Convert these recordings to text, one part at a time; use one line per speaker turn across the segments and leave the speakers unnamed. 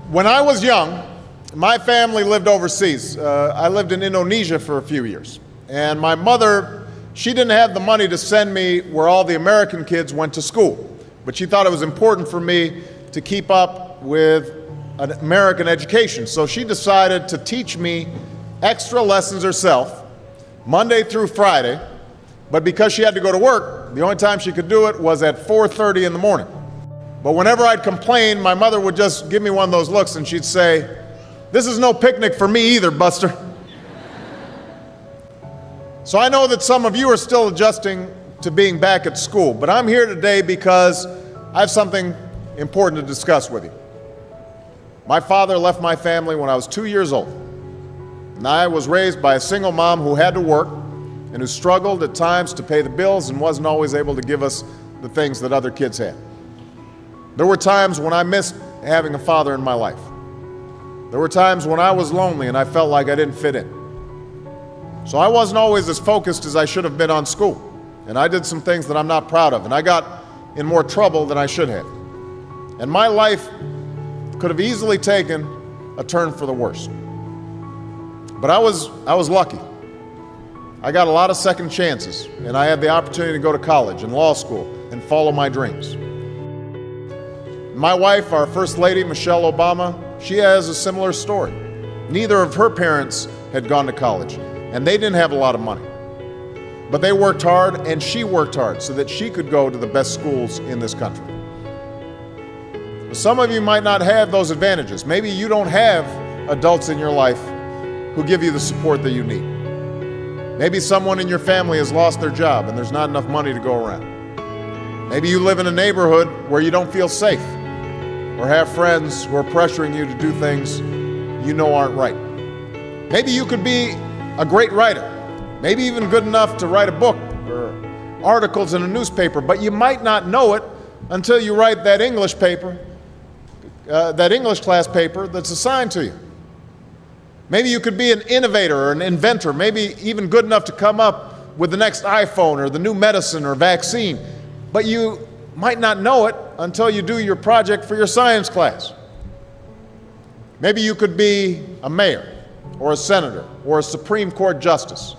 When I was young, my family lived overseas. I lived in Indonesia for a few years. And my mother, she didn't have the money to send me where all the American kids went to school. But she thought it was important for me to keep up with an American education. So she decided to teach me extra lessons herself, Monday through Friday. But because she had to go to work, the only time she could do it was at 4:30 in the morning. But whenever I'd complain, my mother would just give me one of those looks and she'd say, "This is no picnic for me either, Buster." So I know that some of you are still adjusting to being back at school, but I'm here today because I have something important to discuss with you. My father left my family when I was 2 years old, and I was raised by a single mom who had to work and who struggled at times to pay the bills and wasn't always able to give us the things that other kids had. There were times when I missed having a father in my life. There were times when I was lonely and I felt like I didn't fit in. So I wasn't always as focused as I should have been on school. And I did some things that I'm not proud of. And I got in more trouble than I should have. And my life could have easily taken a turn for the worse. But I was lucky. I got a lot of second chances. And I had the opportunity to go to college and law school and follow my dreams. My wife, our First Lady, Michelle Obama, she has a similar story. Neither of her parents had gone to college, and they didn't have a lot of money. But they worked hard, and she worked hard so that she could go to the best schools in this country. Some of you might not have those advantages. Maybe you don't have adults in your life who give you the support that you need. Maybe someone in your family has lost their job, and there's not enough money to go around. Maybe you live in a neighborhood where you don't feel safe, or have friends who are pressuring you to do things you know aren't right. Maybe you could be a great writer, maybe even good enough to write a book or articles in a newspaper, but you might not know it until you write that English paper, that English class paper that's assigned to you. Maybe you could be an innovator or an inventor, maybe even good enough to come up with the next iPhone or the new medicine or vaccine, but you might not know it until you do your project for your science class. Maybe you could be a mayor or a senator or a Supreme Court justice,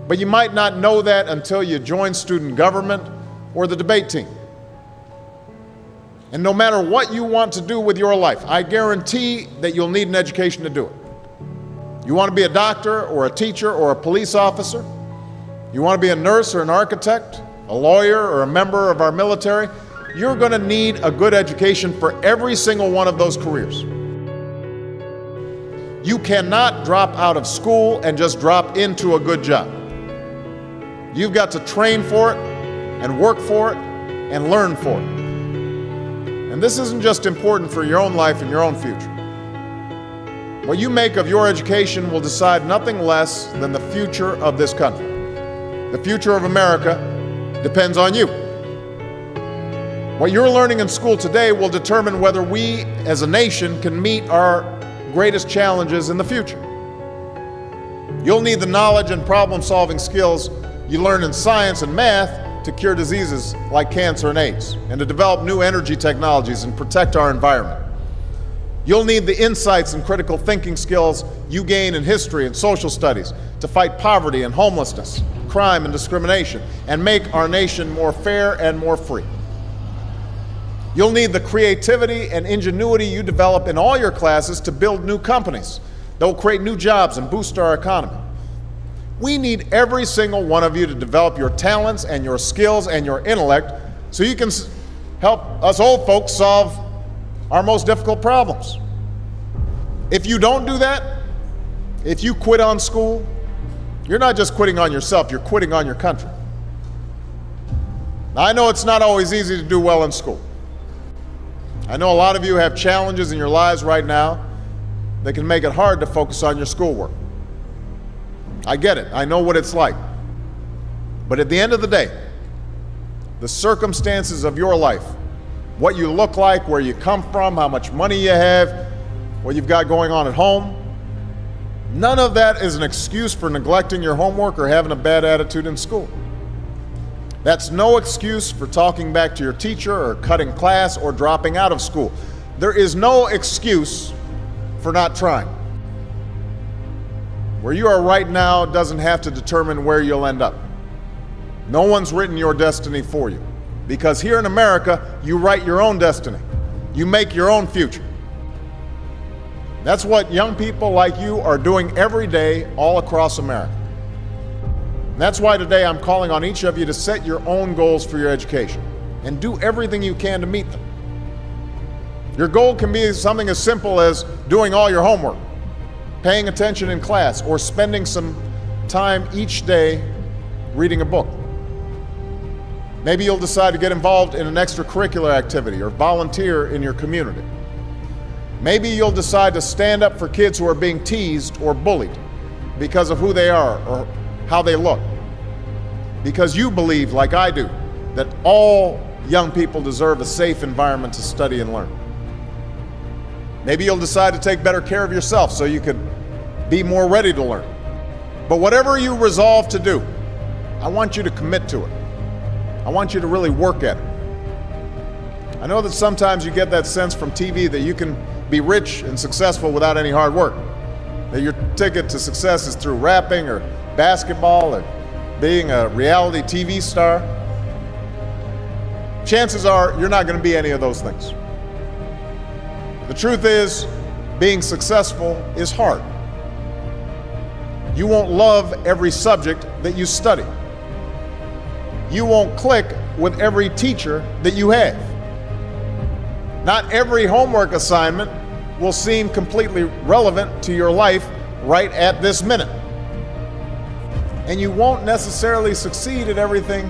but you might not know that until you join student government or the debate team. And no matter what you want to do with your life, I guarantee that you'll need an education to do it. You want to be a doctor or a teacher or a police officer? You want to be a nurse or an architect, a lawyer or a member of our military? You're going to need a good education for every single one of those careers. You cannot drop out of school and just drop into a good job. You've got to train for it and work for it and learn for it. And this isn't just important for your own life and your own future. What you make of your education will decide nothing less than the future of this country. The future of America depends on you. What you're learning in school today will determine whether we as a nation can meet our greatest challenges in the future. You'll need the knowledge and problem-solving skills you learn in science and math to cure diseases like cancer and AIDS, and to develop new energy technologies and protect our environment. You'll need the insights and critical thinking skills you gain in history and social studies to fight poverty and homelessness, crime and discrimination, and make our nation more fair and more free. You'll need the creativity and ingenuity you develop in all your classes to build new companies that will create new jobs and boost our economy. We need every single one of you to develop your talents and your skills and your intellect so you can help us old folks solve our most difficult problems. If you don't do that, if you quit on school, you're not just quitting on yourself, you're quitting on your country. Now, I know it's not always easy to do well in school. I know a lot of you have challenges in your lives right now that can make it hard to focus on your schoolwork. I get it. I know what it's like. But at the end of the day, the circumstances of your life, what you look like, where you come from, how much money you have, what you've got going on at home, none of that is an excuse for neglecting your homework or having a bad attitude in school. That's no excuse for talking back to your teacher or cutting class or dropping out of school. There is no excuse for not trying. Where you are right now doesn't have to determine where you'll end up. No one's written your destiny for you. Because here in America, you write your own destiny. You make your own future. That's what young people like you are doing every day all across America. And that's why today I'm calling on each of you to set your own goals for your education and do everything you can to meet them. Your goal can be something as simple as doing all your homework, paying attention in class, or spending some time each day reading a book. Maybe you'll decide to get involved in an extracurricular activity or volunteer in your community. Maybe you'll decide to stand up for kids who are being teased or bullied because of who they are or how they look. Because you believe, like I do, that all young people deserve a safe environment to study and learn. Maybe you'll decide to take better care of yourself so you can be more ready to learn. But whatever you resolve to do, I want you to commit to it. I want you to really work at it. I know that sometimes you get that sense from TV that you can be rich and successful without any hard work. That your ticket to success is through rapping or basketball or being a reality TV star. Chances are you're not going to be any of those things. The truth is, being successful is hard. You won't love every subject that you study. You won't click with every teacher that you have. Not every homework assignment will seem completely relevant to your life right at this minute. And you won't necessarily succeed at everything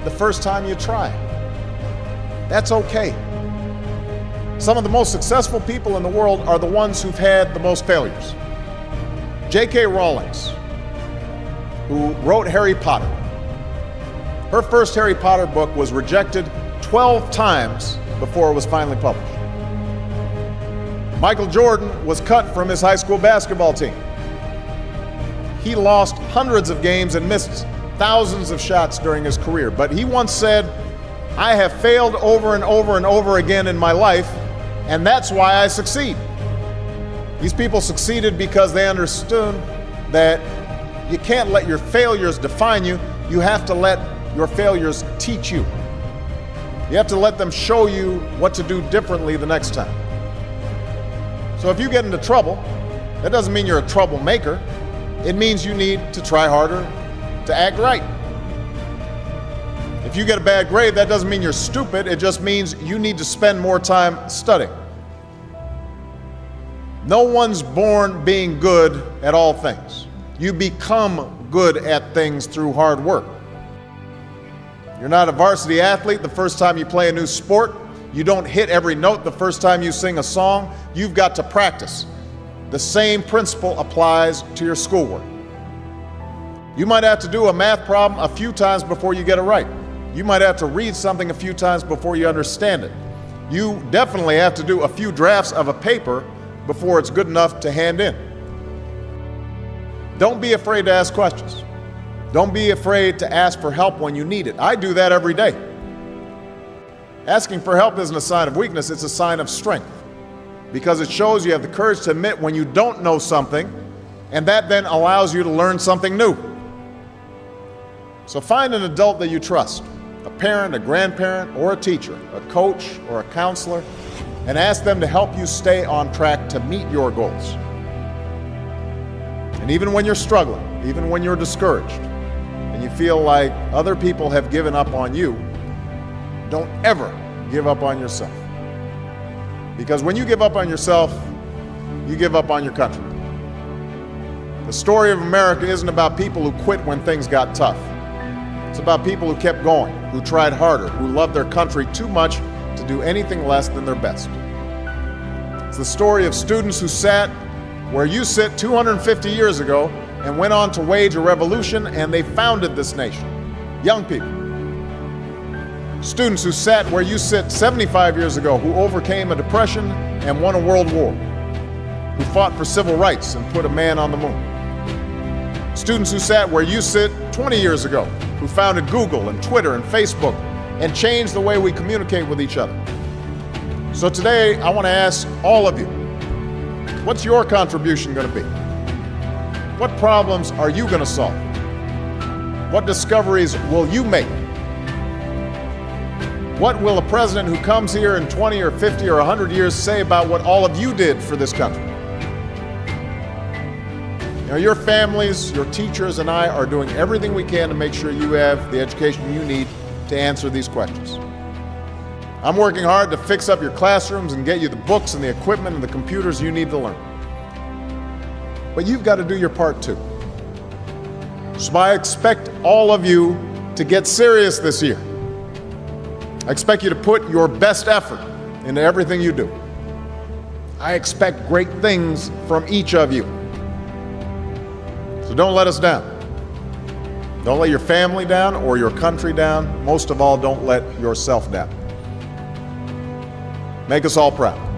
the first time you try. That's okay. Some of the most successful people in the world are the ones who've had the most failures. J.K. Rowling, who wrote Harry Potter. Her first Harry Potter book was rejected 12 times before it was finally published. Michael Jordan was cut from his high school basketball team. He lost hundreds of games and missed thousands of shots during his career. But he once said, "I have failed over and over and over again in my life, and that's why I succeed." These people succeeded because they understood that you can't let your failures define you. You have to let your failures teach you. You have to let them show you what to do differently the next time. So if you get into trouble, that doesn't mean you're a troublemaker. It means you need to try harder to act right. If you get a bad grade, that doesn't mean you're stupid. It just means you need to spend more time studying. No one's born being good at all things. You become good at things through hard work. You're not a varsity athlete the first time you play a new sport. You don't hit every note the first time you sing a song. You've got to practice. The same principle applies to your schoolwork. You might have to do a math problem a few times before you get it right. You might have to read something a few times before you understand it. You definitely have to do a few drafts of a paper before it's good enough to hand in. Don't be afraid to ask questions. Don't be afraid to ask for help when you need it. I do that every day. Asking for help isn't a sign of weakness, it's a sign of strength. Because it shows you have the courage to admit when you don't know something, and that then allows you to learn something new. So find an adult that you trust, a parent, a grandparent, or a teacher, a coach, or a counselor, and ask them to help you stay on track to meet your goals. And even when you're struggling, even when you're discouraged, and you feel like other people have given up on you, don't ever give up on yourself. Because when you give up on yourself, you give up on your country. The story of America isn't about people who quit when things got tough. It's about people who kept going, who tried harder, who loved their country too much to do anything less than their best. It's the story of students who sat where you sit 250 years ago and went on to wage a revolution, and they founded this nation. Young people. Students who sat where you sit 75 years ago, who overcame a depression and won a world war, who fought for civil rights and put a man on the moon. Students who sat where you sit 20 years ago, who founded Google and Twitter and Facebook and changed the way we communicate with each other. So today, I want to ask all of you, what's your contribution going to be? What problems are you going to solve? What discoveries will you make? What will a president who comes here in 20 or 50 or 100 years say about what all of you did for this country? You know, your families, your teachers, and I are doing everything we can to make sure you have the education you need to answer these questions. I'm working hard to fix up your classrooms and get you the books and the equipment and the computers you need to learn. But you've got to do your part too. So I expect all of you to get serious this year. I expect you to put your best effort into everything you do. I expect great things from each of you. So don't let us down. Don't let your family down or your country down. Most of all, don't let yourself down. Make us all proud.